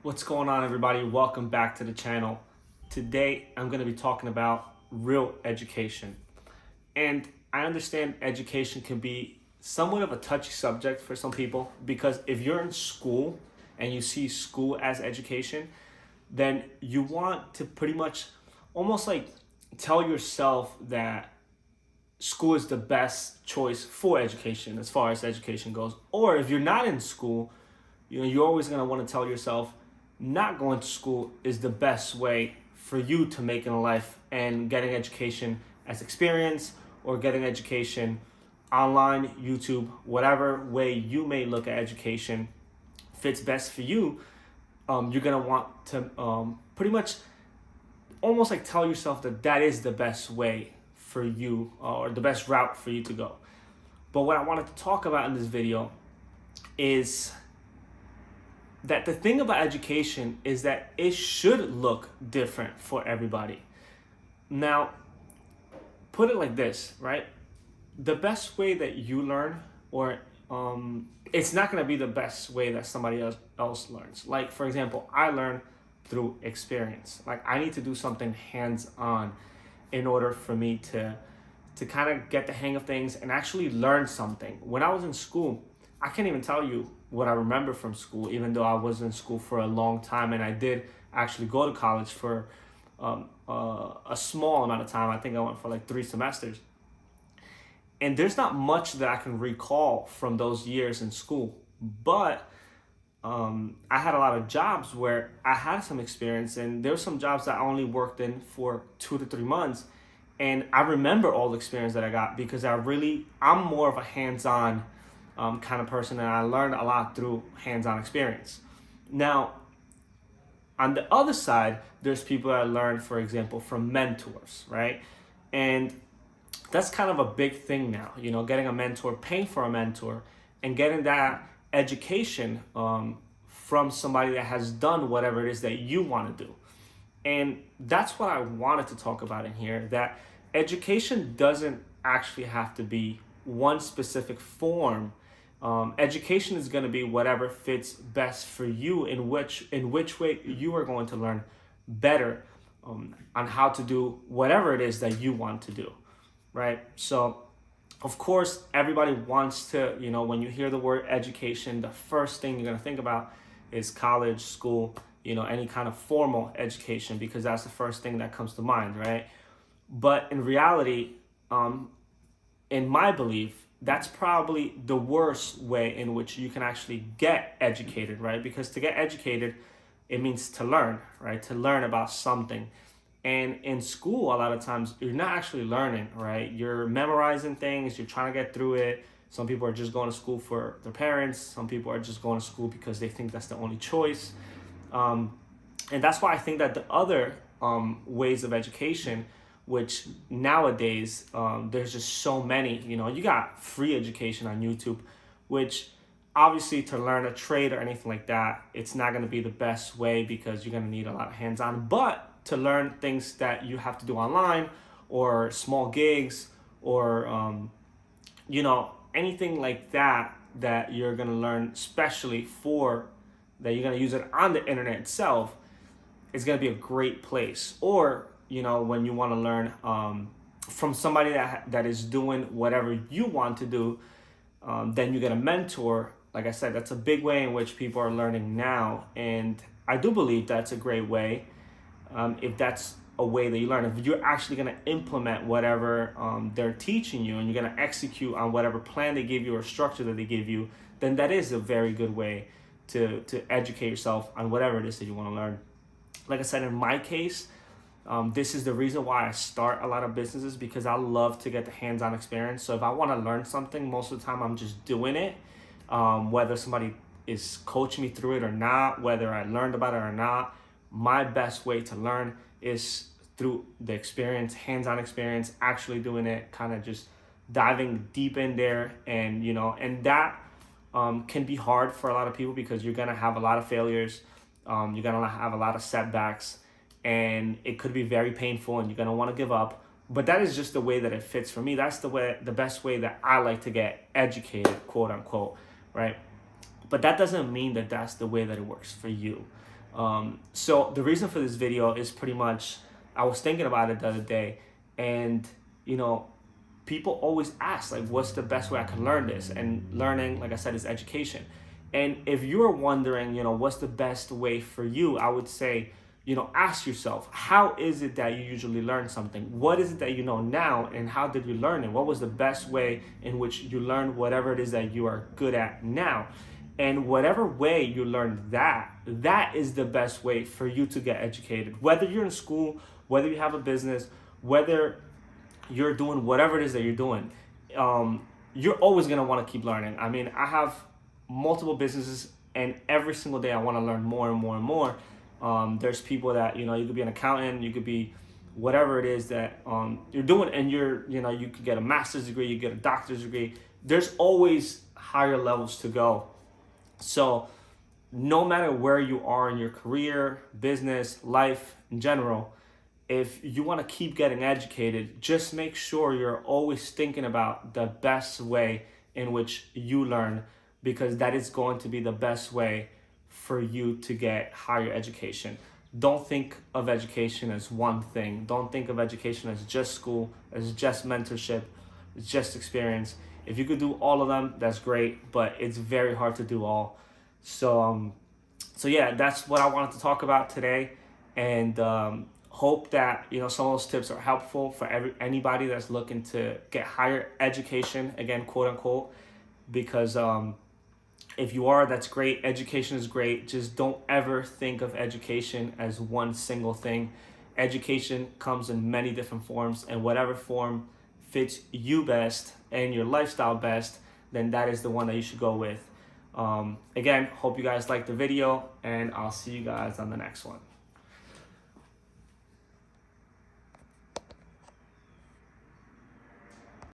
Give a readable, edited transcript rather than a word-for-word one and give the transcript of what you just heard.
What's going on, everybody? Welcome back to the channel. Today, I'm going to be talking about real education. And I understand education can be somewhat of a touchy subject for some people because if you're in school and you see school as education, then you want to pretty much almost like tell yourself that school is the best choice for education as far as education goes. Or if you're not in school, you're always going to want to tell yourself not going to school is the best way for you to make in life, and getting education as experience or getting education online, YouTube, whatever way you may look at education fits best for you. You're going to want to pretty much almost like tell yourself that that is the best way for you, or the best route for you to go. But what I wanted to talk about in this video is that the thing about education is that it should look different for everybody. Now, put it like this, right? The best way that you learn, or it's not going to be the best way that somebody else learns. Like, for example, I learn through experience. Like, I need to do something hands-on in order for me to kind of get the hang of things and actually learn something. When I was in school, I can't even tell you what I remember from school, even though I was in school for a long time, and I did actually go to college for a small amount of time. I think I went for like 3 semesters. And there's not much that I can recall from those years in school, but I had a lot of jobs where I had some experience, and there were some jobs that I only worked in for 2 to 3 months. And I remember all the experience that I got because I'm more of a hands-on kind of person, and I learned a lot through hands-on experience. Now, on the other side, there's people that learn, for example, from mentors, right? And that's kind of a big thing now, getting a mentor, paying for a mentor, and getting that education from somebody that has done whatever it is that you want to do. And that's what I wanted to talk about in here, that education doesn't actually have to be one specific form. Education is going to be whatever fits best for you, in which way you are going to learn better on how to do whatever it is that you want to do, right? So, of course, everybody wants to, when you hear the word education, the first thing you're going to think about is college, school, any kind of formal education, because that's the first thing that comes to mind, right? But in reality, in my belief, that's probably the worst way in which you can actually get educated, right? Because to get educated, it means to learn, right? To learn about something. And in school, a lot of times, you're not actually learning, right? You're memorizing things, you're trying to get through it. Some people are just going to school for their parents. Some people are just going to school because they think that's the only choice. And that's why I think that the other ways of education, which nowadays there's just so many, you got free education on YouTube, which obviously to learn a trade or anything like that, it's not going to be the best way because you're going to need a lot of hands-on. But to learn things that you have to do online, or small gigs, or anything like that you're going to learn especially for that you're going to use it on the internet itself, is going to be a great place. Or when you want to learn from somebody that is doing whatever you want to do, then you get a mentor. Like I said, that's a big way in which people are learning now, and I do believe that's a great way. If that's a way that you learn, if you're actually going to implement whatever they're teaching you, and you're going to execute on whatever plan they give you or structure that they give you, then that is a very good way to educate yourself on whatever it is that you want to learn. Like I said, in my case, this is the reason why I start a lot of businesses, because I love to get the hands-on experience. So if I want to learn something, most of the time I'm just doing it, whether somebody is coaching me through it or not, whether I learned about it or not. My best way to learn is through the experience, hands-on experience, actually doing it, kind of just diving deep in there. And and that can be hard for a lot of people, because you're gonna have a lot of failures, you're gonna have a lot of setbacks, and it could be very painful, and you're gonna want to give up. But that is just the way that it fits for me. That's the best way that I like to get educated, quote unquote, right? But that doesn't mean that that's the way that it works for you. So the reason for this video is pretty much, I was thinking about it the other day, and you know, people always ask, like, what's the best way I can learn this? And learning, like I said, is education. And if you're wondering, what's the best way for you, I would say, ask yourself, how is it that you usually learn something? What is it that you know now, and how did you learn it? What was the best way in which you learned whatever it is that you are good at now? And whatever way you learned that is the best way for you to get educated. Whether you're in school, whether you have a business, whether you're doing whatever it is that you're doing, you're always going to want to keep learning. I mean, I have multiple businesses, and every single day I want to learn more and more and more. There's people that, you could be an accountant, you could be whatever it is that you're doing, and you could get a master's degree, you get a doctor's degree. There's always higher levels to go. So no matter where you are in your career, business, life in general, if you want to keep getting educated, just make sure you're always thinking about the best way in which you learn, because that is going to be the best way for you to get higher education. Don't think of education as one thing. Don't think of education as just school, as just mentorship, it's just experience. If you could do all of them, that's great, but it's very hard to do all. So yeah, that's what I wanted to talk about today, and hope that some of those tips are helpful for anybody that's looking to get higher education, again, quote unquote, because if you are, that's great. Education is great. Just don't ever think of education as one single thing. Education comes in many different forms, and whatever form fits you best and your lifestyle best, then that is the one that you should go with. Again, hope you guys liked the video, and I'll see you guys on the next one.